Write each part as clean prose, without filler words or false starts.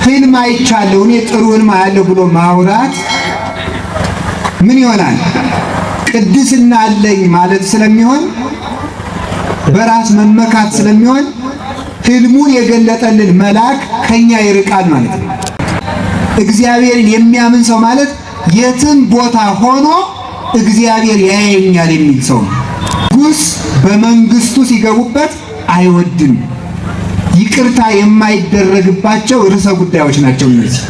ህልም አይቻለሁ እኔ ጥሩ ህልም አያለሁ ብሎ ማውራት ምን ይሆናል? ቅድስና አለኝ ማለት ስለሚሆን በራስ መመካት ስለሚሆን ህልሙን የገለጠልን መልአክ ከኛ ይርቃል ማለት ነው። እግዚአብሔርን የሚያምን ሰው ማለት የትም ቦታ ሆኖ እግዚአብሔር ያየኛል የሚል ሰው ነው። ንጉሥ በመንግስቱ ሲገቡበት አይወድም። ይቅርታ የማይደረግባቸው ርዕሰ ጉዳዮች ናቸው እነዚህ።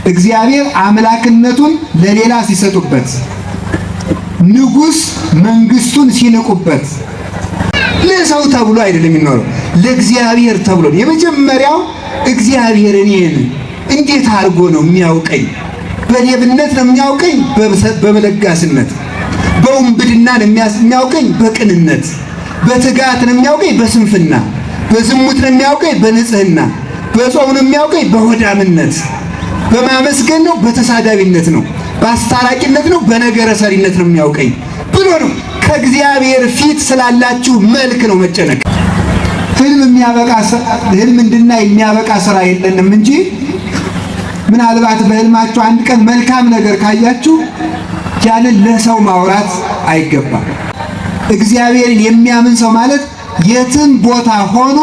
እግዚአብሔር አምላክነቱን ለሌላ ሲሰጡበት፣ ንጉሥ መንግስቱን ሲንቁበት፣ ለሰው ተብሎ አይደለም የሚኖረው ለእግዚአብሔር ተብሎ። የመጀመሪያው እግዚአብሔር እኔን እንዴት አድርጎ ነው የሚያውቀኝ? በሌብነት ነው የሚያውቀኝ? በመለጋስነት? በውንብድና ነው የሚያውቀኝ? በቅንነት? በትጋት ነው የሚያውቀኝ? በስንፍና? በዝሙት ነው የሚያውቀኝ? በንጽህና? በጾም ነው የሚያውቀኝ? በሆዳምነት? በማመስገን ነው? በተሳዳቢነት ነው? በአስታራቂነት ነው? በነገረ ሰሪነት ነው የሚያውቀኝ ብሎ ነው። ከእግዚአብሔር ፊት ስላላችሁ መልክ ነው መጨነቅ። ህልም እንድናይ የሚያበቃ ስራ የለንም እንጂ ምናልባት በህልማችሁ አንድ ቀን መልካም ነገር ካያችሁ ያንን ለሰው ማውራት አይገባም። እግዚአብሔርን የሚያምን ሰው ማለት የትም ቦታ ሆኖ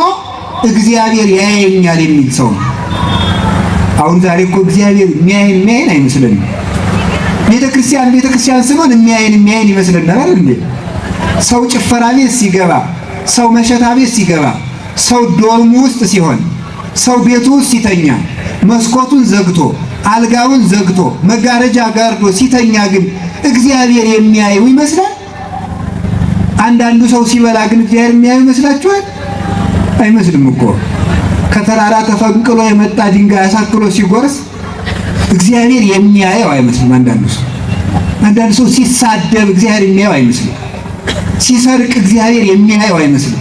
እግዚአብሔር ያየኛል የሚል ሰው ነው። አሁን ዛሬ እኮ እግዚአብሔር የሚያየን አይመስልንም። ቤተክርስቲያን ስንሆን የሚያየን ይመስለናል አይደል እንዴ? ሰው ጭፈራ ቤት ሲገባ፣ ሰው መሸታ ቤት ሲገባ፣ ሰው ዶርሙ ውስጥ ሲሆን፣ ሰው ቤቱ ውስጥ ሲተኛ መስኮቱን ዘግቶ አልጋውን ዘግቶ መጋረጃ ጋርዶ ሲተኛ ግን እግዚአብሔር የሚያየው ይመስላል? አንዳንዱ ሰው ሲበላ ግን እግዚአብሔር የሚያየው ይመስላችኋል? አይመስልም እኮ። ከተራራ ተፈንቅሎ የመጣ ድንጋይ አሳክሎ ሲጎርስ እግዚአብሔር የሚያየው አይመስልም። አንዳንዱ ሰው ሲሳደብ እግዚአብሔር የሚያየው አይመስልም። ሲሰርቅ እግዚአብሔር የሚያየው አይመስልም።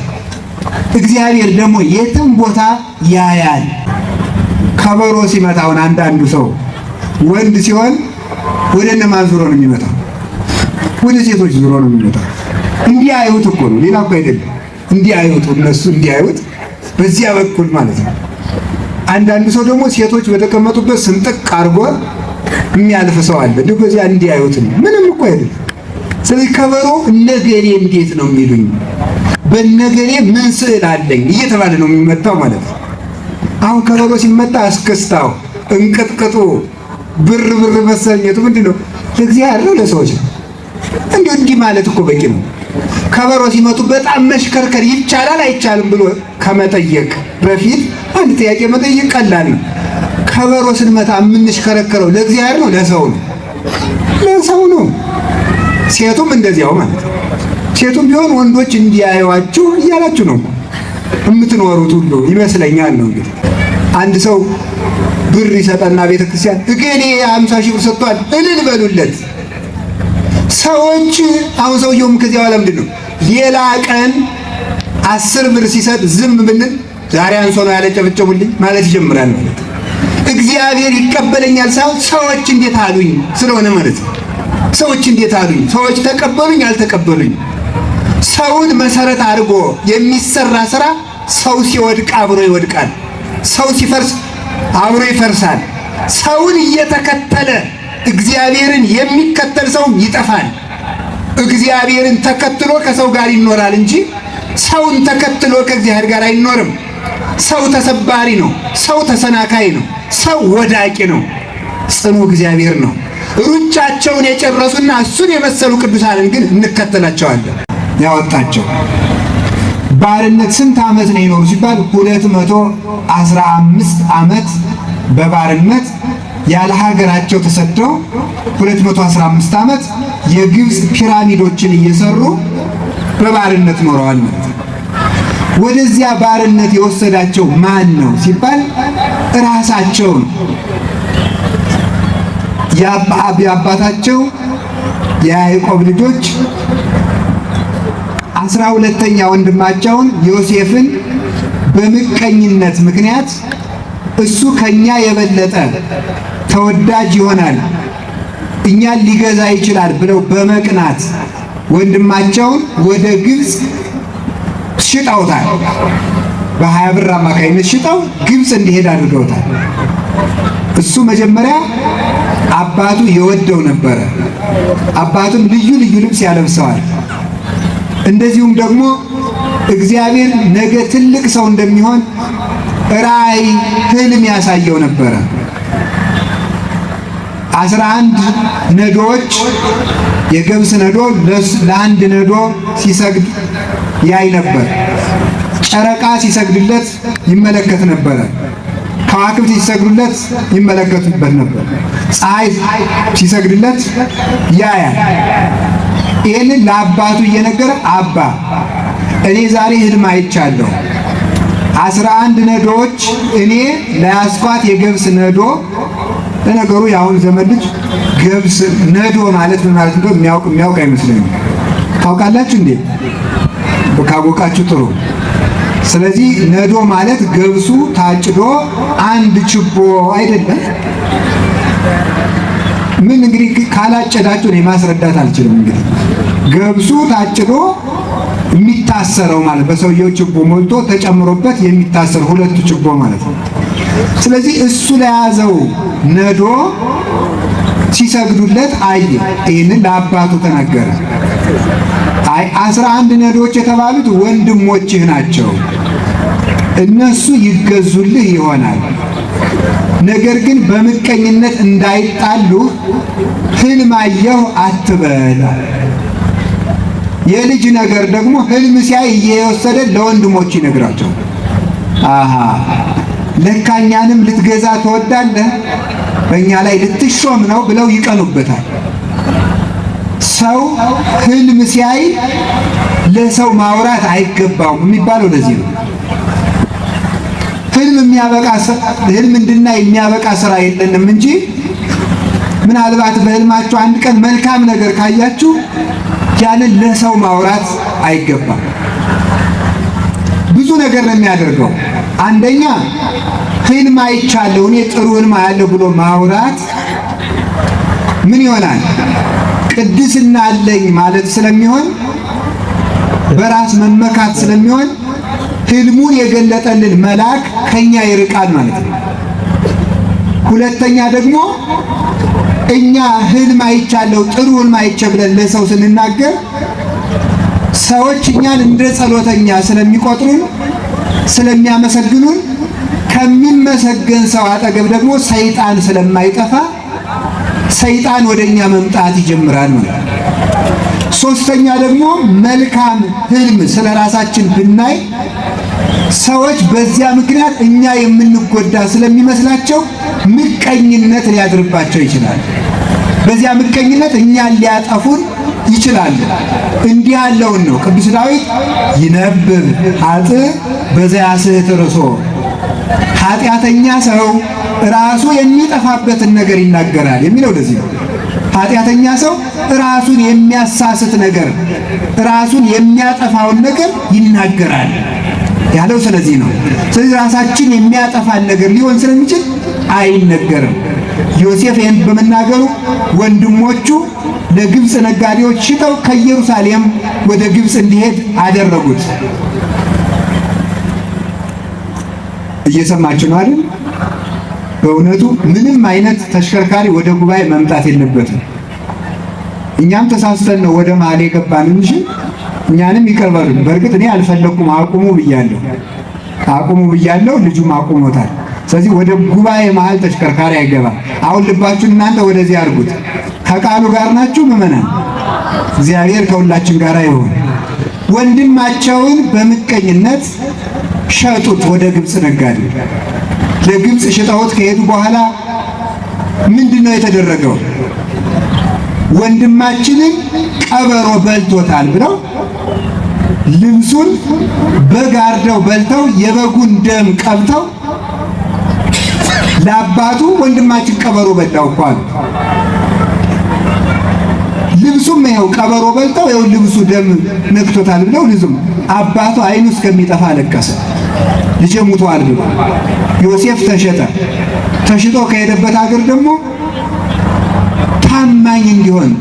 እግዚአብሔር ደግሞ የትም ቦታ ያያል። ከበሮ ሲመታውን አንዳንዱ ሰው ወንድ ሲሆን ወደ እነማን ዙሮ ነው የሚመታው? ወደ ሴቶች ዙሮ ነው የሚመታው። እንዲያዩት እኮ ነው፣ ሌላ እኮ አይደለም። እንዲያዩት፣ እነሱ እንዲያዩት በዚያ በኩል ማለት ነው። አንዳንዱ ሰው ደግሞ ሴቶች በተቀመጡበት ስንጥቅ አድርጎ የሚያልፍ ሰው አለ። እንዲሁ በዚያ እንዲያዩት ነው፣ ምንም እኮ አይደለም። ስለዚህ ከበሮ እነገሌ እንዴት ነው የሚሉኝ፣ በነገሌ ምን ስዕል አለኝ እየተባለ ነው የሚመታው ማለት ነው። አሁን ከበሮ ሲመታ እስክስታው፣ እንቅጥቅጡ፣ ብር መሰኘቱ ምንድን ነው? ለእግዚአብሔር ነው ለሰዎች ነው? እንዲህ ማለት እኮ በቂ ነው። ከበሮ ሲመቱ በጣም መሽከርከር ይቻላል አይቻልም ብሎ ከመጠየቅ በፊት አንድ ጥያቄ መጠየቅ ቀላል ነው። ከበሮ ስንመታ የምንሽከረከረው ለእግዚአብሔር ነው ለሰው ነው? ለሰው ነው። ሴቱም እንደዚያው ማለት ነው። ሴቱም ቢሆን ወንዶች እንዲያዩዋችሁ እያላችሁ ነው የምትኖሩት ሁሉ ይመስለኛል ነው። እንግዲህ አንድ ሰው ብር ይሰጠና ቤተክርስቲያን እገሌ 50 ሺህ ብር ሰጥቷል እልል በሉለት። ሰዎች አሁን ሰውየውም ከዚያ በኋላ ምንድን ነው ሌላ ቀን 10 ብር ሲሰጥ ዝም ብንል ዛሬ አንሶ ነው ያለጨበጨቡልኝ ማለት ይጀምራል ማለት ነው። እግዚአብሔር ይቀበለኛል ሳይሆን ሰዎች እንዴት አሉኝ ስለሆነ ማለት ነው። ሰዎች እንዴት አሉኝ፣ ሰዎች ተቀበሉኝ አልተቀበሉኝ። ሰውን መሰረት አድርጎ የሚሰራ ስራ ሰው ሲወድቅ አብሮ ይወድቃል፣ ሰው ሲፈርስ አብሮ ይፈርሳል። ሰውን እየተከተለ እግዚአብሔርን የሚከተል ሰው ይጠፋል። እግዚአብሔርን ተከትሎ ከሰው ጋር ይኖራል እንጂ ሰውን ተከትሎ ከእግዚአብሔር ጋር አይኖርም። ሰው ተሰባሪ ነው፣ ሰው ተሰናካይ ነው፣ ሰው ወዳቂ ነው። ጽኑ እግዚአብሔር ነው። ሩጫቸውን የጨረሱና እሱን የመሰሉ ቅዱሳንን ግን እንከተላቸዋለን። ያወጣቸው ባርነት ስንት ዓመት ነው የኖሩ ሲባል 215 ዓመት በባርነት ያለ ሀገራቸው ተሰደው 215 ዓመት የግብፅ ፒራሚዶችን እየሰሩ በባርነት ኖረዋል ማለት ነው። ወደዚያ ባርነት የወሰዳቸው ማን ነው ሲባል ራሳቸው ነው። የአባታቸው የያዕቆብ ልጆች 12ኛ ወንድማቸውን ዮሴፍን በምቀኝነት ምክንያት እሱ ከኛ የበለጠ ተወዳጅ ይሆናል፣ እኛን ሊገዛ ይችላል ብለው በመቅናት ወንድማቸውን ወደ ግብፅ ሽጠውታል። በ20 ብር አማካይነት ሽጠው ግብፅ እንዲሄድ አድርገውታል። እሱ መጀመሪያ አባቱ የወደው ነበረ። አባቱም ልዩ ልዩ ልብስ ያለብሰዋል። እንደዚሁም ደግሞ እግዚአብሔር ነገ ትልቅ ሰው እንደሚሆን ራእይ ህልም ያሳየው ነበረ። 11 ነዶዎች የገብስ ነዶ ለአንድ ነዶ ሲሰግድ ያይ ነበር። ጨረቃ ሲሰግድለት ይመለከት ነበረ። ከዋክብት ሲሰግዱለት ይመለከቱበት ነበር። ፀሐይ ሲሰግድለት ያያል። ይህንን ለአባቱ እየነገረ አባ እኔ ዛሬ ህልም አይቻለሁ። 11 ነዶዎች እኔ ለያስኳት የገብስ ነዶ። ለነገሩ የአሁን ዘመን ልጅ ገብስ ነዶ ማለት ምን ማለት እንደው የሚያውቅ አይመስለኝም። ታውቃላችሁ እንዴ? ካወቃችሁ ጥሩ። ስለዚህ ነዶ ማለት ገብሱ ታጭዶ አንድ ችቦ አይደለም። ምን እንግዲህ ካላጨዳችሁ እኔ ማስረዳት አልችልም። እንግዲህ ገብሱ ታጭዶ የሚታሰረው ማለት በሰውየው ችቦ ሞልቶ ተጨምሮበት የሚታሰር ሁለቱ ችቦ ማለት ነው። ስለዚህ እሱ ለያዘው ነዶ ሲሰግዱለት አየ። ይህንን ለአባቱ ተናገረ። አይ 11 ነዶዎች የተባሉት ወንድሞችህ ናቸው፣ እነሱ ይገዙልህ ይሆናል። ነገር ግን በምቀኝነት እንዳይጣሉ ህልም አየሁ አትበል። የልጅ ነገር ደግሞ ህልም ሲያይ እየወሰደ ለወንድሞች ይነግራቸው። አሃ ለካኛንም ልትገዛ ትወዳለህ፣ በእኛ ላይ ልትሾም ነው ብለው ይቀኑበታል። ሰው ህልም ሲያይ ለሰው ማውራት አይገባውም የሚባለው ለዚህ ነው። ህልም እንድናይ የሚያበቃ ስራ የለንም እንጂ ምናልባት በህልማችሁ አንድ ቀን መልካም ነገር ካያችሁ ያንን ለሰው ማውራት አይገባም። ብዙ ነገር ነው የሚያደርገው። አንደኛ ህልም አይቻለሁ እኔ ጥሩ ህልም አያለሁ ብሎ ማውራት ምን ይሆናል? ቅድስና አለኝ ማለት ስለሚሆን፣ በራስ መመካት ስለሚሆን ህልሙን የገለጠልን መልአክ ከኛ ይርቃል ማለት ነው። ሁለተኛ ደግሞ እኛ ህልም አይቻለሁ ጥሩ ህልም አይቼ ብለን ለሰው ስንናገር ሰዎች እኛን እንደ ጸሎተኛ ስለሚቆጥሩን ስለሚያመሰግኑን ከሚመሰገን ሰው አጠገብ ደግሞ ሰይጣን ስለማይጠፋ ሰይጣን ወደኛ መምጣት ይጀምራል ማለት ነው። ሶስተኛ ደግሞ መልካም ህልም ስለራሳችን ብናይ ሰዎች በዚያ ምክንያት እኛ የምንጎዳ ስለሚመስላቸው ምቀኝነት ሊያድርባቸው ይችላል። በዚያ ምቀኝነት እኛን ሊያጠፉን ይችላል። እንዲህ ያለውን ነው ቅዱስ ዳዊት ይነብብ ኃጥእ በዘያስሕት ርእሶ፣ ኃጢአተኛ ሰው ራሱ የሚጠፋበትን ነገር ይናገራል የሚለው ለዚህ ነው። ኃጢአተኛ ሰው ራሱን የሚያሳስት ነገር፣ ራሱን የሚያጠፋውን ነገር ይናገራል ያለው ስለዚህ ነው። ስለዚህ ራሳችን የሚያጠፋን ነገር ሊሆን ስለሚችል አይነገርም። ዮሴፍ ይህን በመናገሩ ወንድሞቹ ለግብፅ ነጋዴዎች ሽጠው ከኢየሩሳሌም ወደ ግብፅ እንዲሄድ አደረጉት። እየሰማችሁ ነው አይደል? በእውነቱ ምንም አይነት ተሽከርካሪ ወደ ጉባኤ መምጣት የለበትም። እኛም ተሳስተን ነው ወደ መሀል የገባን እንጂ እኛንም ይቀርባሉ። በእርግጥ እኔ አልፈለኩም አቁሙ ብያለሁ፣ ልጁም አቁሞታል። ስለዚህ ወደ ጉባኤ መሀል ተሽከርካሪ አይገባም። አሁን ልባችሁን እናንተ ወደዚህ አድርጉት። ከቃሉ ጋር ናችሁ ምዕመናን? እግዚአብሔር ከሁላችን ጋር ይሁን። ወንድማቸውን በምቀኝነት ሸጡት ወደ ግብፅ ነጋዴ። ለግብፅ ሽጠውት ከሄዱ በኋላ ምንድነው የተደረገው? ወንድማችንን ቀበሮ በልቶታል ብለው ልብሱን በግ አርደው በልተው የበጉን ደም ቀብተው ለአባቱ ወንድማችን ቀበሮ በላው እኮ አሉ። ልብሱም ይኸው ቀበሮ በልተው ይኸው ልብሱ ደም ነክቶታል ብለው ልዙም አባቱ አይኑ እስከሚጠፋ አለቀሰ። ልጄ ሙቷል ብሎ ዮሴፍ ተሸጠ። ተሽጦ ከሄደበት ሀገር ደግሞ ታማኝ እንዲሆን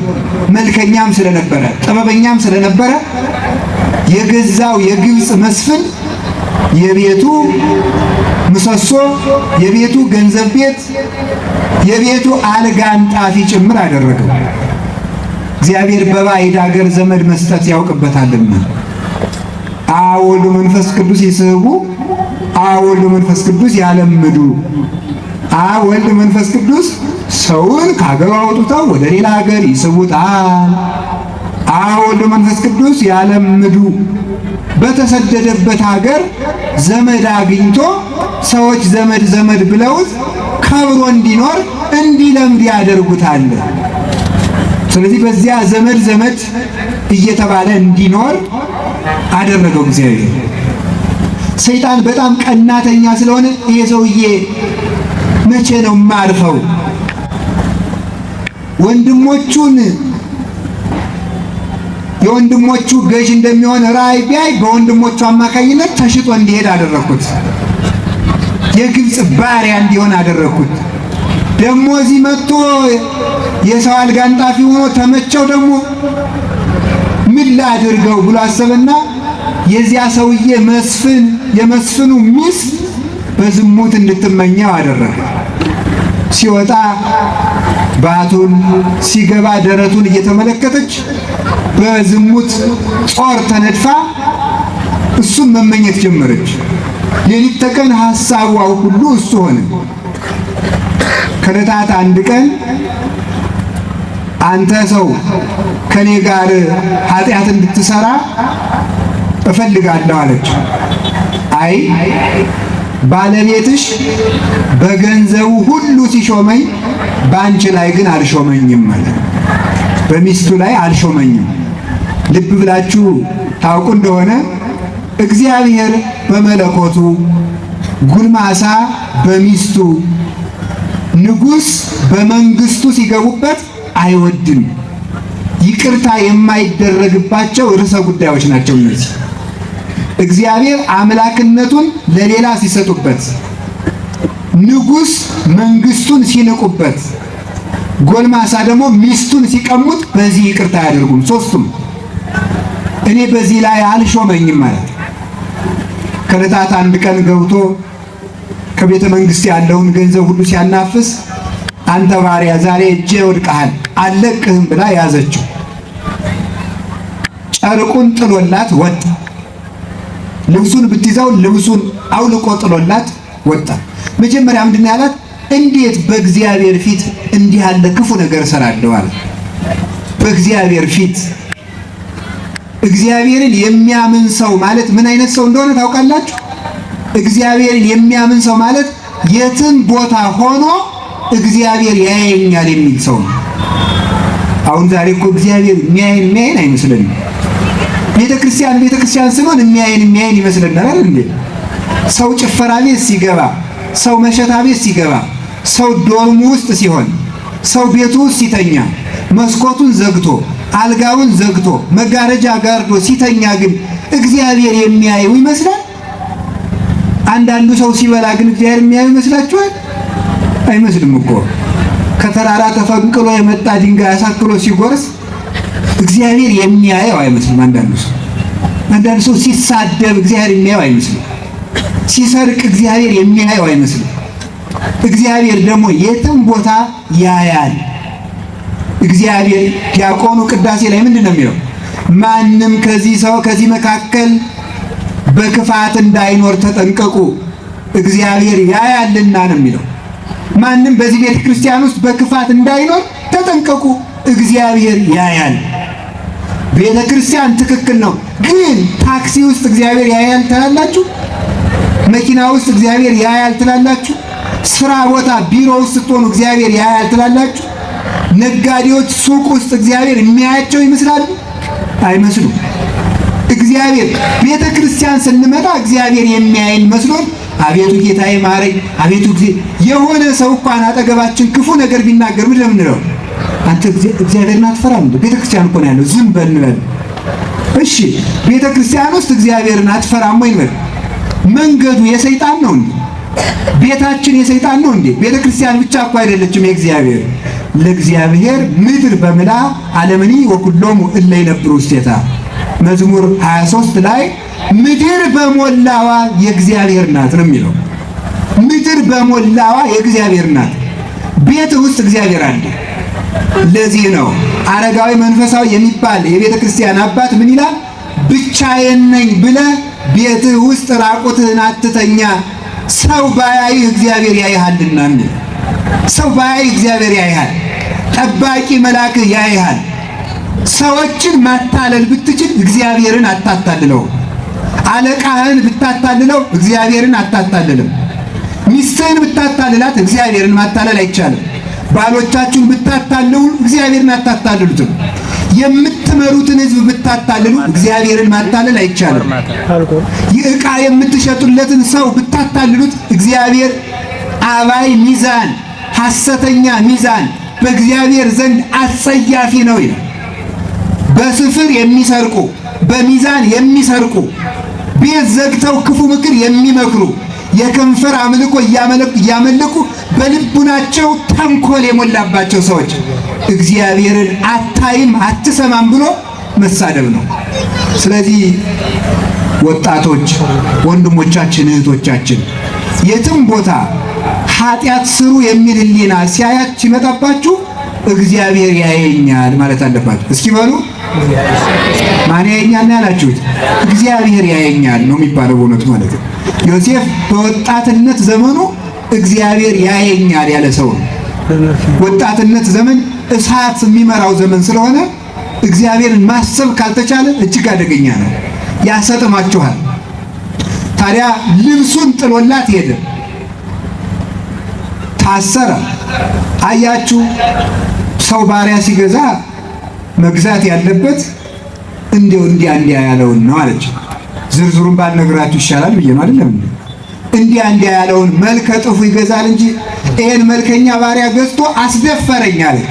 መልከኛም ስለነበረ ጥበበኛም ስለነበረ የገዛው የግብፅ መስፍን የቤቱ ምሰሶ፣ የቤቱ ገንዘብ ቤት፣ የቤቱ አልጋ አንጣፊ ጭምር አደረገው። እግዚአብሔር በባዕድ አገር ዘመድ መስጠት ያውቅበታልና። አብ ወልድ መንፈስ ቅዱስ ይስሕቡ፣ አብ ወልድ መንፈስ ቅዱስ ያለምዱ። አብ ወልድ መንፈስ ቅዱስ ሰውን ከሀገሩ አውጥተው ወደ ሌላ ሀገር ይስቡታል። አብ ወልድ መንፈስ ቅዱስ ያለምዱ። በተሰደደበት ሀገር ዘመድ አግኝቶ ሰዎች ዘመድ ዘመድ ብለውት ከብሮ እንዲኖር እንዲለምድ ያደርጉታል። ስለዚህ በዚያ ዘመድ ዘመድ እየተባለ እንዲኖር አደረገው እግዚአብሔር። ሰይጣን በጣም ቀናተኛ ስለሆነ ይሄ ሰውዬ መቼ ነው ማርፈው? ወንድሞቹን የወንድሞቹ ገዥ እንደሚሆን ራእይ ቢያይ በወንድሞቹ አማካኝነት ተሽጦ እንዲሄድ አደረኩት። የግብፅ ባሪያ እንዲሆን አደረኩት። ደግሞ እዚህ መጥቶ የሰው አልጋ አንጣፊ ሆኖ ተመቸው። ደግሞ ምን ላድርገው ብሎ አሰበና የዚያ ሰውዬ መስፍን የመስፍኑ ሚስት በዝሙት እንድትመኘው አደረገ። ሲወጣ ባቱን ሲገባ ደረቱን እየተመለከተች በዝሙት ጾር ተነድፋ እሱን መመኘት ጀመረች። ሌሊት ተቀን ሐሳቧ ሁሉ እሱ ሆነ። ከዕለታት አንድ ቀን አንተ ሰው ከኔ ጋር ኃጢአት እንድትሰራ እፈልጋለሁ አለች። አይ ባለቤትሽ በገንዘቡ ሁሉ ሲሾመኝ በአንቺ ላይ ግን አልሾመኝም ማለት በሚስቱ ላይ አልሾመኝም። ልብ ብላችሁ ታውቁ እንደሆነ እግዚአብሔር በመለኮቱ ጉልማሳ በሚስቱ ንጉሥ በመንግስቱ ሲገቡበት አይወድም። ይቅርታ የማይደረግባቸው ርዕሰ ጉዳዮች ናቸው እነዚህ። እግዚአብሔር አምላክነቱን ለሌላ ሲሰጡበት፣ ንጉሥ መንግስቱን ሲንቁበት፣ ጎልማሳ ደግሞ ሚስቱን ሲቀሙት በዚህ ይቅርታ አያደርጉም። ሶስቱም እኔ በዚህ ላይ አልሾመኝም ማለት። ከዕለታት አንድ ቀን ገብቶ ከቤተ መንግስት ያለውን ገንዘብ ሁሉ ሲያናፍስ አንተ ባሪያ ዛሬ እጄ ወድቀሃል አልለቅህም ብላ ያዘችው። ጨርቁን ጥሎላት ወጣ። ልብሱን ብትይዘው ልብሱን አውልቆ ጥሎላት ወጣ። መጀመሪያ ምንድን ያላት? እንዴት በእግዚአብሔር ፊት እንዲህ ያለ ክፉ ነገር እሰራለሁ አለ። በእግዚአብሔር ፊት እግዚአብሔርን የሚያምን ሰው ማለት ምን አይነት ሰው እንደሆነ ታውቃላችሁ? እግዚአብሔርን የሚያምን ሰው ማለት የትም ቦታ ሆኖ እግዚአብሔር ያየኛል የሚል ሰው ነው። አሁን ዛሬ እኮ እግዚአብሔር የሚያየን አይመስልንም። ቤተክርስቲያን ስንሆን የሚያየን ይመስለናል አይደል እንዴ? ሰው ጭፈራ ቤት ሲገባ፣ ሰው መሸታ ቤት ሲገባ፣ ሰው ዶርሙ ውስጥ ሲሆን፣ ሰው ቤቱ ውስጥ ሲተኛ መስኮቱን ዘግቶ አልጋውን ዘግቶ መጋረጃ ጋርዶ ሲተኛ ግን እግዚአብሔር የሚያየው ይመስላል። አንዳንዱ ሰው ሲበላ ግን እግዚአብሔር የሚያየው ይመስላችኋል? አይመስልም እኮ። ከተራራ ተፈንቅሎ የመጣ ድንጋይ አሳክሎ ሲጎርስ እግዚአብሔር የሚያየው አይመስልም። አንዳንዱ ሰው ሲሳደብ እግዚአብሔር የሚያየው አይመስልም። ሲሰርቅ እግዚአብሔር የሚያየው አይመስልም። እግዚአብሔር ደግሞ የትም ቦታ ያያል። እግዚአብሔር ዲያቆኑ ቅዳሴ ላይ ምንድን ነው የሚለው? ማንም ከዚህ መካከል በክፋት እንዳይኖር ተጠንቀቁ እግዚአብሔር ያያልና ነው የሚለው። ማንም በዚህ ቤተ ክርስቲያን ውስጥ በክፋት እንዳይኖር ተጠንቀቁ እግዚአብሔር ያያል። ቤተ ክርስቲያን ትክክል ነው፣ ግን ታክሲ ውስጥ እግዚአብሔር ያያል ትላላችሁ? መኪና ውስጥ እግዚአብሔር ያያል ትላላችሁ? ስራ ቦታ ቢሮ ውስጥ ስትሆኑ እግዚአብሔር ያያል ትላላችሁ? ነጋዴዎች ሱቅ ውስጥ እግዚአብሔር የሚያያቸው ይመስላሉ? አይመስሉም። እግዚአብሔር ቤተ ክርስቲያን ስንመጣ እግዚአብሔር የሚያየን መስሎን አቤቱ ጌታዬ ማረኝ፣ አቤቱ የሆነ ሰው እንኳን አጠገባችን ክፉ ነገር ቢናገር ምን ለምንለው? አንተ እግዚአብሔርን አትፈራም? ቤተ ክርስቲያን እኮ ነው ያለው፣ ዝም በል እንበል። እሺ ቤተ ክርስቲያን ውስጥ እግዚአብሔርን አትፈራም ወይ እንበል። መንገዱ የሰይጣን ነው እንዴ? ቤታችን የሰይጣን ነው እንዴ? ቤተ ክርስቲያን ብቻ እኮ አይደለችም የእግዚአብሔር። ለእግዚአብሔር ምድር በምላ ዓለምኒ ወኩሎሙ እለ ይነብሩ ውስቴታ። መዝሙር 23 ላይ ምድር በሞላዋ የእግዚአብሔር ናት ነው የሚለው። ምድር በሞላዋ የእግዚአብሔር ናት። ቤት ውስጥ እግዚአብሔር አለ። ለዚህ ነው አረጋዊ መንፈሳዊ የሚባል የቤተ ክርስቲያን አባት ምን ይላል? ብቻዬን ነኝ ብለህ ቤትህ ውስጥ ራቁትህን አትተኛ፣ ሰው ባያይህ እግዚአብሔር ያይሃልና። ሰው ባያይህ እግዚአብሔር ያይሃል። ጠባቂ መልአክህ ያይሃል። ሰዎችን ማታለል ብትችል እግዚአብሔርን አታታልለው። አለቃህን ብታታልለው እግዚአብሔርን አታታልልም። ሚስትህን ብታታልላት እግዚአብሔርን ማታለል አይቻልም። ባሎቻችሁን ብታታልሉ እግዚአብሔርን አታታልሉትም። የምትመሩትን ሕዝብ ብታታልሉ እግዚአብሔርን ማታለል አይቻልም። የዕቃ የምትሸጡለትን ሰው ብታታልሉት እግዚአብሔር አባይ ሚዛን፣ ሐሰተኛ ሚዛን በእግዚአብሔር ዘንድ አጸያፊ ነው ይላል። በስፍር የሚሰርቁ፣ በሚዛን የሚሰርቁ፣ ቤት ዘግተው ክፉ ምክር የሚመክሩ፣ የከንፈር አምልኮ እያመለኩ በልቡናቸው ተንኮል የሞላባቸው ሰዎች እግዚአብሔርን አታይም አትሰማም ብሎ መሳደብ ነው። ስለዚህ ወጣቶች፣ ወንድሞቻችን፣ እህቶቻችን የትም ቦታ ኃጢአት ስሩ የሚል ሕሊና ሲያያችሁ ሲመጣባችሁ እግዚአብሔር ያየኛል ማለት አለባችሁ። እስኪ በሉ ማን ያየኛል ያላችሁት? እግዚአብሔር ያየኛል ነው የሚባለው በእውነቱ ማለት ነው። ዮሴፍ በወጣትነት ዘመኑ እግዚአብሔር ያየኛል ያለ ሰው ነው። ወጣትነት ዘመን እሳት የሚመራው ዘመን ስለሆነ እግዚአብሔርን ማሰብ ካልተቻለ እጅግ አደገኛ ነው፣ ያሰጥማችኋል። ታዲያ ልብሱን ጥሎላት ሄደ፣ ታሰረ። አያችሁ፣ ሰው ባሪያ ሲገዛ መግዛት ያለበት እንዲያው እንዲያ ያለውን ነው አለች። ዝርዝሩን ባልነግራችሁ ይሻላል ብዬ ነው አይደለም። እንዲያ ያለውን መልከ ጥፉ ይገዛል እንጂ ይሄን መልከኛ ባሪያ ገዝቶ አስደፈረኝ አለች።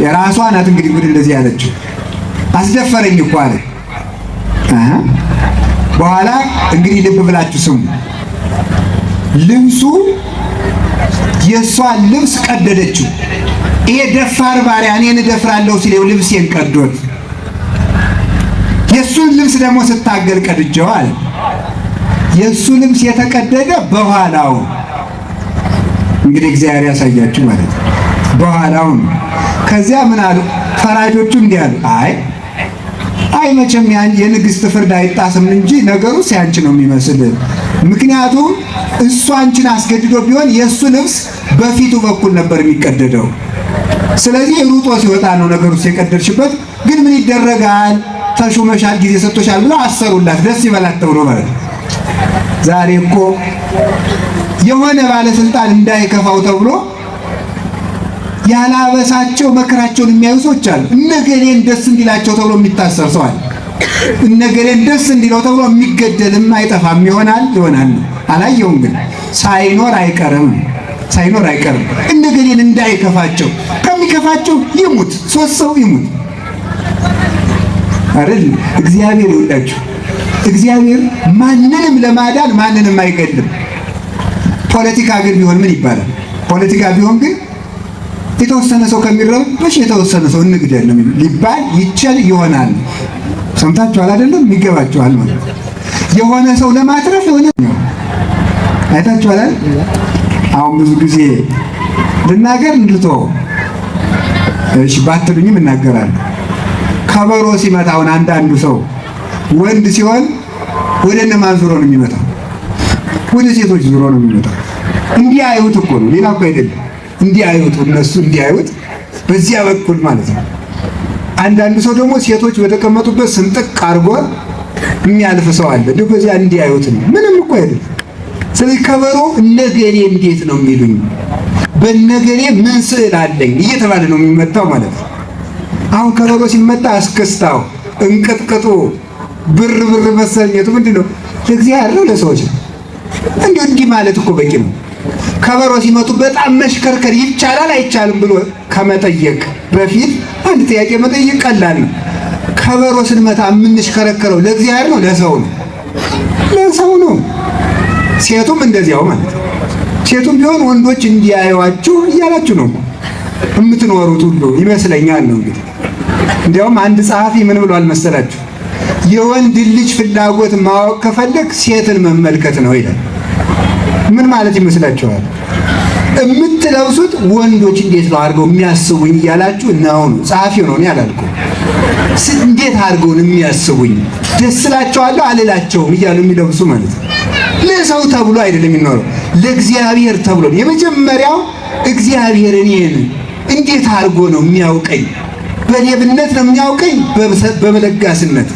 የራሷ ናት እንግዲህ ጉድ እንደዚህ ያለችው። አስደፈረኝ እኮ አለ። በኋላ እንግዲህ ልብ ብላችሁ ስሙ። ልብሱ የሷን ልብስ ቀደደችው። ይሄ ደፋር ባሪያ እኔን እደፍራለሁ ሲለው ልብሴን ቀዶት፣ የሱን ልብስ ደግሞ ስታገል ቀድጀው አለ። የሱ ልብስ የተቀደደ በኋላው እንግዲህ እግዚአብሔር ያሳያችሁ ማለት ነው። በኋላው ከዚያ ምን አሉ ፈራጆቹ? እንዲህ አሉ፣ አይ መቼም የንግሥት ፍርድ አይጣስም እንጂ ነገሩ ሲያንቺ ነው የሚመስል። ምክንያቱም እሱ አንቺን አስገድዶ ቢሆን የሱ ልብስ በፊቱ በኩል ነበር የሚቀደደው። ስለዚህ ሩጦ ሲወጣ ነው ነገሩ የቀደድሽበት። ግን ምን ይደረጋል፣ ተሹመሻል፣ ጊዜ ሰጥቶሻል ብለው አሰሩላት። ደስ ይበላት ተብሎ ማለት ነው። ዛሬ እኮ የሆነ ባለስልጣን እንዳይከፋው ተብሎ ያላበሳቸው መከራቸውን የሚያዩ ሰዎች አሉ። እነገሌን ደስ እንዲላቸው ተብሎ የሚታሰር ሰው አለ። እነገሌን ደስ እንዲለው ተብሎ የሚገደልም አይጠፋም። ይሆናል አላየውም፣ ግን ሳይኖር አይቀርም። እነገሌን እንዳይከፋቸው፣ ከሚከፋቸው ይሙት፣ 3 ሰው ይሙት አይደል? እግዚአብሔር ይወዳችሁ። እግዚአብሔር ማንንም ለማዳን ማንንም አይገድልም። ፖለቲካ ግን ቢሆን ምን ይባላል? ፖለቲካ ቢሆን ግን የተወሰነ ሰው ከሚረበሽ የተወሰነ ሰው እንግደል ነው ሊባል ይችል ይሆናል። ሰምታችኋል አይደለም? ይገባችኋል ማለት የሆነ ሰው ለማትረፍ የሆነ አይታችኋል አይደል? አሁን ብዙ ጊዜ ልናገር እንድቶ እሺ ባትሉኝም እናገራለሁ። ከበሮ ሲመታውን አንዳንዱ ሰው ወንድ ሲሆን ወደ እነማን ዙሮ ነው የሚመጣው? ወደ ሴቶች ዙሮ ነው የሚመጣው። እንዲያዩት እኮ ነው፣ ሌላ እኮ አይደለም። እንዲያዩት፣ እነሱ እንዲያዩት በዚያ በኩል ማለት ነው። አንዳንዱ ሰው ደግሞ ሴቶች በተቀመጡበት ስንጥቅ አድርጎ የሚያልፍ ሰው አለ። ደግሞ በዚያ እንዲያዩት ነው፣ ምንም እኮ አይደለም። ስለዚህ ከበሮ እነገሌ እንዴት ነው የሚሉኝ፣ በነገሌ ምን ስዕል አለኝ እየተባለ ነው የሚመታው ማለት ነው። አሁን ከበሮ ሲመታ እስክስታው፣ እንቅጥቅጡ፣ ብር መሰኘቱ ምንድን ነው? ለእግዚአብሔር ነው ለሰዎች ነው? እንዲህ ማለት እኮ በቂ ነው። ከበሮ ሲመቱ በጣም መሽከርከር ይቻላል አይቻልም ብሎ ከመጠየቅ በፊት አንድ ጥያቄ መጠየቅ ቀላል ነው። ከበሮ ስንመታ የምንሽከረከረው ለእግዚአብሔር ነው ለሰው ነው? ለሰው ነው። ሴቱም እንደዚያው ማለት ነው። ሴቱም ቢሆን ወንዶች እንዲያዩዋችሁ እያላችሁ ነው የምትኖሩት ሁሉ ይመስለኛል ነው እንግዲህ። እንዲያውም አንድ ጸሐፊ ምን ብሏል መሰላችሁ? የወንድ ልጅ ፍላጎት ማወቅ ከፈለግ ሴትን መመልከት ነው ይላል። ምን ማለት ይመስላችኋል? የምትለብሱት ወንዶች እንዴት ነው አድርገው የሚያስቡኝ እያላችሁ ነው። ጸሐፊው ነው ያላልኩ። እንዴት አድርገው የሚያስቡኝ ደስ እላቸዋለሁ አልላቸውም እያሉ የሚለብሱ ማለት ነው። ለሰው ተብሎ አይደለም የሚኖረው፣ ለእግዚአብሔር ተብሎ። የመጀመሪያው እግዚአብሔር እኔን እንዴት አድርጎ ነው የሚያውቀኝ? በሌብነት ነው የሚያውቀኝ? በመለጋስነት?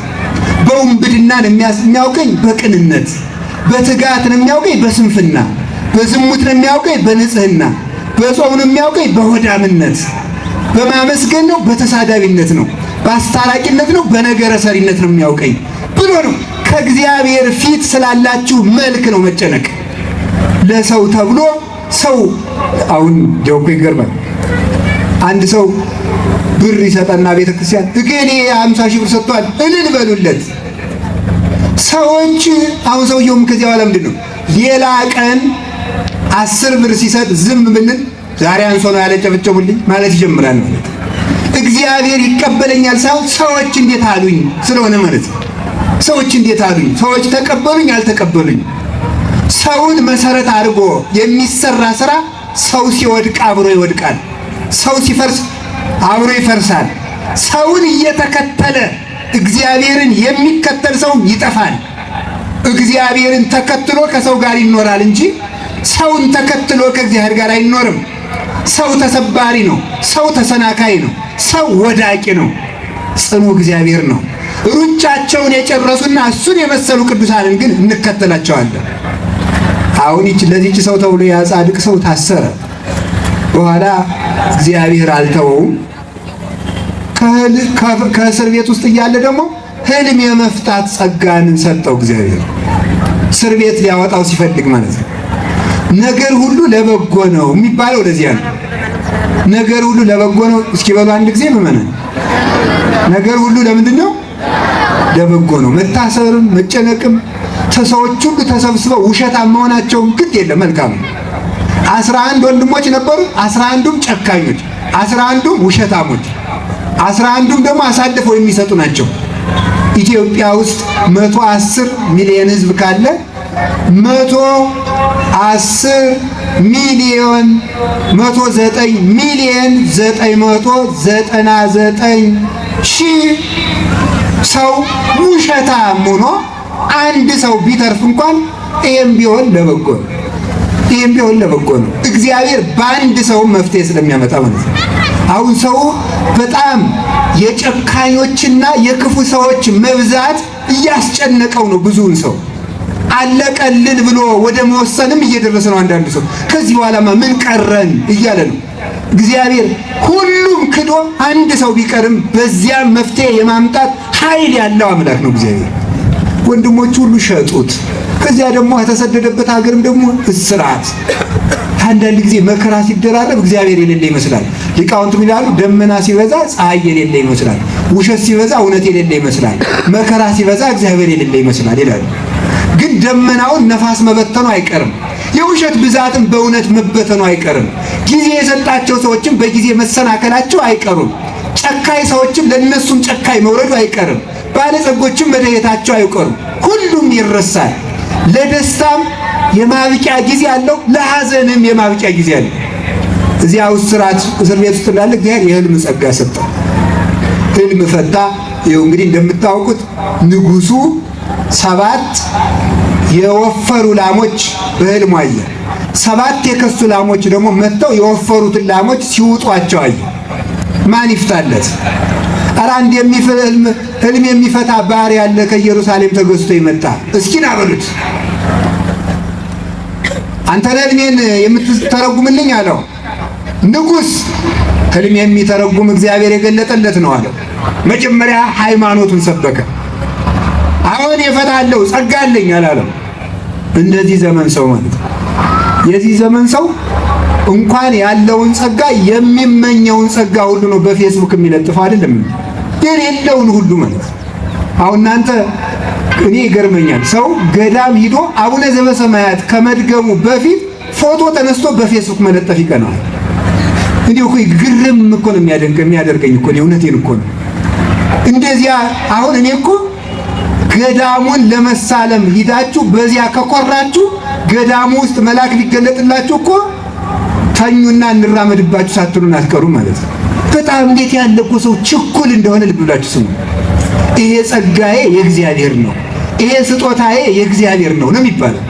በውንብድና ነው የሚያውቀኝ? በቅንነት? በትጋት ነው የሚያውቀኝ? በስንፍና? በዝሙት ነው የሚያውቀኝ? በንጽህና? በጾም ነው የሚያውቀኝ? በሆዳምነት? በማመስገን ነው? በተሳዳቢነት ነው? በአስታራቂነት ነው? በነገረ ሰሪነት ነው የሚያውቀኝ ብሎ ነው። ከእግዚአብሔር ፊት ስላላችሁ መልክ ነው መጨነቅ። ለሰው ተብሎ ሰው አሁን ደውቆ ይገርማል። አንድ ሰው ብር ይሰጠና ቤተክርስቲያን እገሌ 50 ሺህ ብር ሰጥቷል እልል በሉለት። ሰዎች አሁን ሰውየውም ከዚያ በኋላ ምንድን ነው ሌላ ቀን 10 ብር ሲሰጥ ዝም ብንል ዛሬ አንሶ ነው ያለጨበጨቡልኝ ማለት ይጀምራል ማለት። እግዚአብሔር ይቀበለኛል ሳይሆን ሰዎች እንዴት አሉኝ ስለሆነ ማለት ነው። ሰዎች እንዴት አሉኝ፣ ሰዎች ተቀበሉኝ አልተቀበሉኝ። ሰውን መሰረት አድርጎ የሚሰራ ስራ ሰው ሲወድቅ አብሮ ይወድቃል፣ ሰው ሲፈርስ አብሮ ይፈርሳል። ሰውን እየተከተለ እግዚአብሔርን የሚከተል ሰው ይጠፋል። እግዚአብሔርን ተከትሎ ከሰው ጋር ይኖራል እንጂ ሰውን ተከትሎ ከእግዚአብሔር ጋር አይኖርም። ሰው ተሰባሪ ነው፣ ሰው ተሰናካይ ነው፣ ሰው ወዳቂ ነው። ጽኑ እግዚአብሔር ነው። ሩጫቸውን የጨረሱና እሱን የመሰሉ ቅዱሳንን ግን እንከተላቸዋለን። አሁን ለዚህች ሰው ተብሎ ያ ጻድቅ ሰው ታሰረ። በኋላ እግዚአብሔር አልተወውም። ከእስር ቤት ውስጥ እያለ ደግሞ ህልም የመፍታት ጸጋን ሰጠው እግዚአብሔር። እስር ቤት ሊያወጣው ሲፈልግ ማለት ነው። ነገር ሁሉ ለበጎ ነው የሚባለው ለዚያ ነው። ነገር ሁሉ ለበጎ ነው። እስኪ በሉ አንድ ጊዜ ምመናን፣ ነገር ሁሉ ለምንድን ነው? ለበጎ ነው። መታሰርም መጨነቅም ሰዎች ሁሉ ተሰብስበው ውሸታም መሆናቸውም ግድ የለም፣ መልካም ነው። 11 ወንድሞች ነበሩ። 11ዱም ጨካኞች፣ 11ዱም ውሸታሞች፣ 11ዱም ደግሞ አሳልፈው የሚሰጡ ናቸው። ኢትዮጵያ ውስጥ 110 ሚሊዮን ህዝብ ካለ 110 ሚሊዮን 109 ሚሊዮን 999 ሺህ ሰው ውሸታም ሆኖ አንድ ሰው ቢተርፍ እንኳን ይሄም ቢሆን ለበጎ ነው። ይሄም ቢሆን ለበጎ ነው። እግዚአብሔር በአንድ ሰው መፍትሄ ስለሚያመጣ ማለት ነው። አሁን ሰው በጣም የጨካኞችና የክፉ ሰዎች መብዛት እያስጨነቀው ነው። ብዙውን ሰው አለቀልን ብሎ ወደ መወሰንም እየደረሰ ነው። አንዳንድ ሰው ከዚህ በኋላማ ምን ቀረን እያለ ነው። እግዚአብሔር ሁሉም ክዶ አንድ ሰው ቢቀርም በዚያ መፍትሄ የማምጣት ኃይል ያለው አምላክ ነው እግዚአብሔር። ወንድሞቹ ሁሉ ሸጡት። ከዚያ ደግሞ የተሰደደበት ሀገርም ደግሞ እስራት። አንዳንድ ጊዜ መከራ ሲደራረብ እግዚአብሔር የሌለ ይመስላል። ሊቃውንቱም ይላሉ ደመና ሲበዛ ፀሐይ የሌለ ይመስላል፣ ውሸት ሲበዛ እውነት የሌለ ይመስላል፣ መከራ ሲበዛ እግዚአብሔር የሌለ ይመስላል ይላሉ። ግን ደመናውን ነፋስ መበተኑ አይቀርም፣ የውሸት ብዛትም በእውነት መበተኑ አይቀርም። ጊዜ የሰጣቸው ሰዎችም በጊዜ መሰናከላቸው አይቀሩም። ጨካይ ሰዎችም ለነሱም ጨካይ መውረዱ አይቀርም። ባለጸጎችም መደየታቸው አይቀሩም። ሁሉም ይረሳል። ለደስታም የማብቂያ ጊዜ አለው፣ ለሐዘንም የማብቂያ ጊዜ አለው። እዚያ እስር ቤት ውስጥ እንዳለ እግዚአብሔር የህልም ጸጋ ሰጠው። ህልም ፈታ። ይኸው እንግዲህ እንደምታውቁት ንጉሱ 7 የወፈሩ ላሞች በህልሙ አየ። 7 የከሱ ላሞች ደግሞ መጥተው የወፈሩትን ላሞች ሲውጧቸው አየ። ማን ይፍታለት? ኧረ አንድ ህልም የሚፈታ ባሪያ ያለ ከኢየሩሳሌም ተገዝቶ ይመጣ፣ እስኪ ና በሉት። አንተ ህልሜን የምትተረጉምልኝ አለው። ንጉሥ ህልም የሚተረጉም እግዚአብሔር የገለጠለት ነው አለው። መጀመሪያ ሃይማኖቱን ሰበከ። አሁን እፈታለሁ ጸጋ አለኝ አላለም። እንደዚህ ዘመን ሰው ማለት የዚህ ዘመን ሰው እንኳን ያለውን ጸጋ የሚመኘውን ጸጋ ሁሉ ነው በፌስቡክ የሚለጥፈው አይደለም፣ የሌለውን ሁሉ ማለት። አሁን እናንተ እኔ ይገርመኛል፣ ሰው ገዳም ሂዶ አቡነ ዘበሰማያት ከመድገሙ በፊት ፎቶ ተነስቶ በፌስቡክ መለጠፍ ይቀናል። እንዲሁ እኮ ግርም እኮ ነው የሚያደርገኝ እኮ ነው። እውነቴን እኮ ነው። እንደዚያ አሁን እኔ እኮ ገዳሙን ለመሳለም ሂዳችሁ በዚያ ከኮራችሁ ገዳሙ ውስጥ መልአክ ሊገለጥላችሁ እኮ ተኙና እንራመድባችሁ ሳትሉን አትቀሩ ማለት ነው። በጣም እንዴት ያለ እኮ ሰው ችኩል እንደሆነ ልብ ብላችሁ ስሙ። ይሄ ጸጋዬ የእግዚአብሔር ነው፣ ይሄ ስጦታዬ የእግዚአብሔር ነው ነው የሚባለው።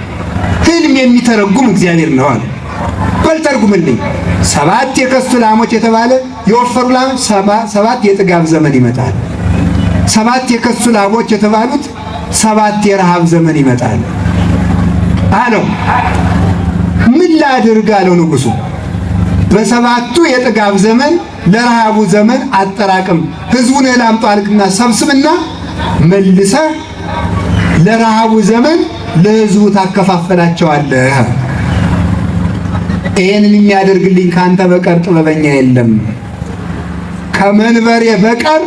ህልም የሚተረጉም እግዚአብሔር ነው አለ። በልተርጉምልኝ 7 የከሱ ላሞች የተባለ የወፈሩ ላሞች 7 የጥጋብ ዘመን ይመጣል። 7 የከሱ ላሞች የተባሉት 7 የረሃብ ዘመን ይመጣል አለው። ምን ላድርግ አለው ንጉሡ። በ7ቱ የጥጋብ ዘመን ለረሃቡ ዘመን አጠራቅም፣ ህዝቡን እህል አምጡ አልክና ሰብስብና መልሰህ ለረሃቡ ዘመን ለህዝቡ ታከፋፈላቸዋለህ። ይሄንን የሚያደርግልኝ ካንተ በቀር ጥበበኛ የለም፣ ከመንበሬ በቀር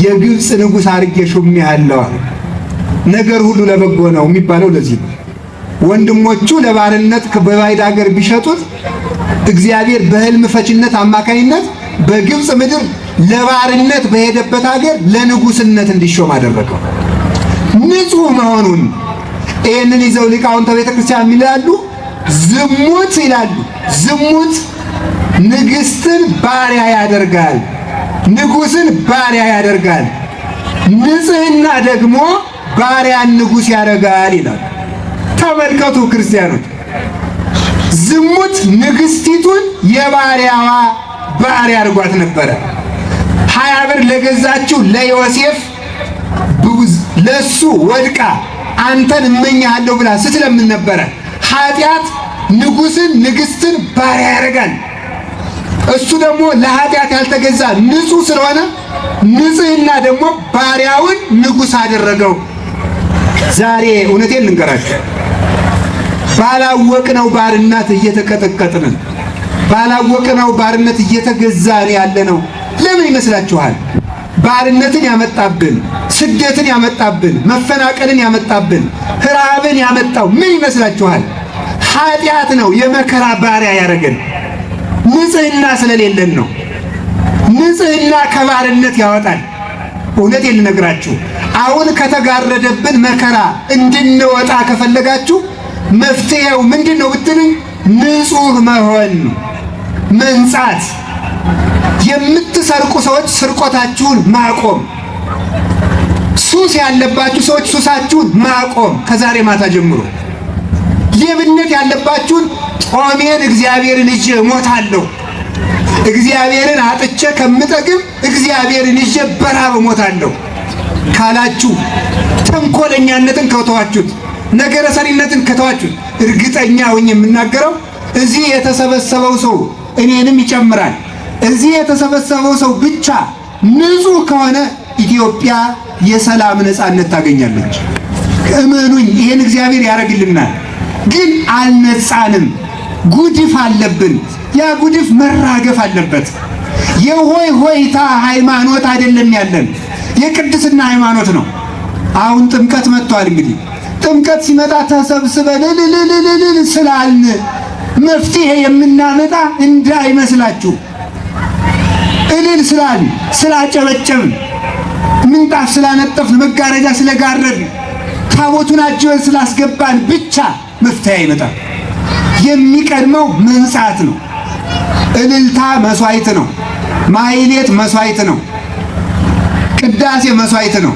የግብፅ ንጉሥ አድርጌ ሾሜሃለሁ። ነገር ሁሉ ለበጎ ነው የሚባለው ለዚህ ነው። ወንድሞቹ ለባርነት በባዕድ ሀገር ቢሸጡት እግዚአብሔር በህልም ፈችነት አማካይነት በግብፅ ምድር ለባርነት በሄደበት ሀገር ለንጉስነት እንዲሾም አደረገው። ንጹህ መሆኑን ይህንን ይዘው ሊቃውንተ ቤተ ክርስቲያን ይላሉ። ዝሙት ይላሉ፣ ዝሙት ንግስትን ባሪያ ያደርጋል፣ ንጉስን ባሪያ ያደርጋል። ንጽህና ደግሞ ባሪያን ንጉስ ያደርጋል ይላል። ተመልከቱ ክርስቲያኖች፣ ዝሙት ንግስቲቱን የባሪያዋ ባሪያ አድርጓት ነበረ። 20 ብር ለገዛችው ለዮሴፍ ለሱ ወድቃ አንተን እመኛለሁ ብላ ስትለምን ነበረ። ኃጢአት ንጉስን ንግስትን ባሪያ ያደርጋል። እሱ ደግሞ ለኃጢአት ያልተገዛ ንጹህ ስለሆነ ንጽህና ደግሞ ባሪያውን ንጉስ አደረገው። ዛሬ እውነቴን ልንገራችሁ፣ ባላወቅነው ባርነት እየተቀጠቀጥን፣ ባላወቅነው ባርነት እየተገዛን ያለ ነው። ለምን ይመስላችኋል? ባርነትን ያመጣብን፣ ስደትን ያመጣብን፣ መፈናቀልን ያመጣብን፣ ረሃብን ያመጣው ምን ይመስላችኋል? ኃጢአት ነው የመከራ ባሪያ ያደረገን። ንጽህና ስለሌለን ነው። ንጽህና ከባርነት ያወጣል። እውነቴን ልነግራችሁ፣ አሁን ከተጋረደብን መከራ እንድንወጣ ከፈለጋችሁ መፍትሄው ምንድነው ብትሉኝ፣ ንጹህ መሆን፣ መንጻት። የምትሰርቁ ሰዎች ስርቆታችሁን ማቆም፣ ሱስ ያለባችሁ ሰዎች ሱሳችሁን ማቆም ከዛሬ ማታ ጀምሮ። ሌብነት ያለባችሁን ጦሜን እግዚአብሔርን ይዤ እሞታለሁ፣ እግዚአብሔርን አጥቼ ከምጠግብ እግዚአብሔርን ይዤ በራብ እሞታለሁ ካላችሁ፣ ተንኮለኛነትን ከተዋችሁት፣ ነገረ ሰሪነትን ከተዋችሁት፣ እርግጠኛ ሆኜ የምናገረው እዚህ የተሰበሰበው ሰው እኔንም ይጨምራል። እዚህ የተሰበሰበው ሰው ብቻ ንጹህ ከሆነ ኢትዮጵያ የሰላም ነፃነት ታገኛለች። እመኑኝ፣ ይሄን እግዚአብሔር ያደርግልናል። ግን አልነጻንም፣ ጉድፍ አለብን። ያ ጉድፍ መራገፍ አለበት። የሆይ ሆይታ ሃይማኖት አይደለም ያለን፣ የቅድስና ሃይማኖት ነው። አሁን ጥምቀት መጥቷል። እንግዲህ ጥምቀት ሲመጣ ተሰብስበን እልል ስላልን መፍትሄ የምናመጣ እንዳይመስላችሁ። እልል ስላልን፣ ስላጨበጨብን፣ ምንጣፍ ስላነጠፍን፣ መጋረጃ ስለጋረድን፣ ታቦቱን አጅበን ስላስገባን ብቻ መፍትሄ አይመጣም። የሚቀድመው መንጻት ነው። እልልታ መስዋዕት ነው። ማህሌት መስዋዕት ነው። ቅዳሴ መስዋዕት ነው።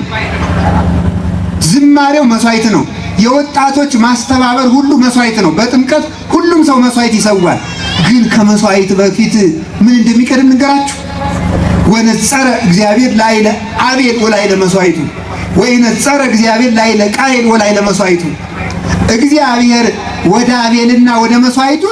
ዝማሬው መስዋዕት ነው። የወጣቶች ማስተባበር ሁሉ መስዋዕት ነው። በጥምቀት ሁሉም ሰው መስዋዕት ይሰዋል። ግን ከመስዋዕት በፊት ምን እንደሚቀድም ንገራችሁ። ወነጸረ እግዚአብሔር ላይለ አቤል ወላይለ መስዋዕቱ፣ ወይነጸረ እግዚአብሔር ላይለ ቃየል ወላይለ መስዋዕቱ። እግዚአብሔር ወደ አቤልና ወደ መስዋዕቱ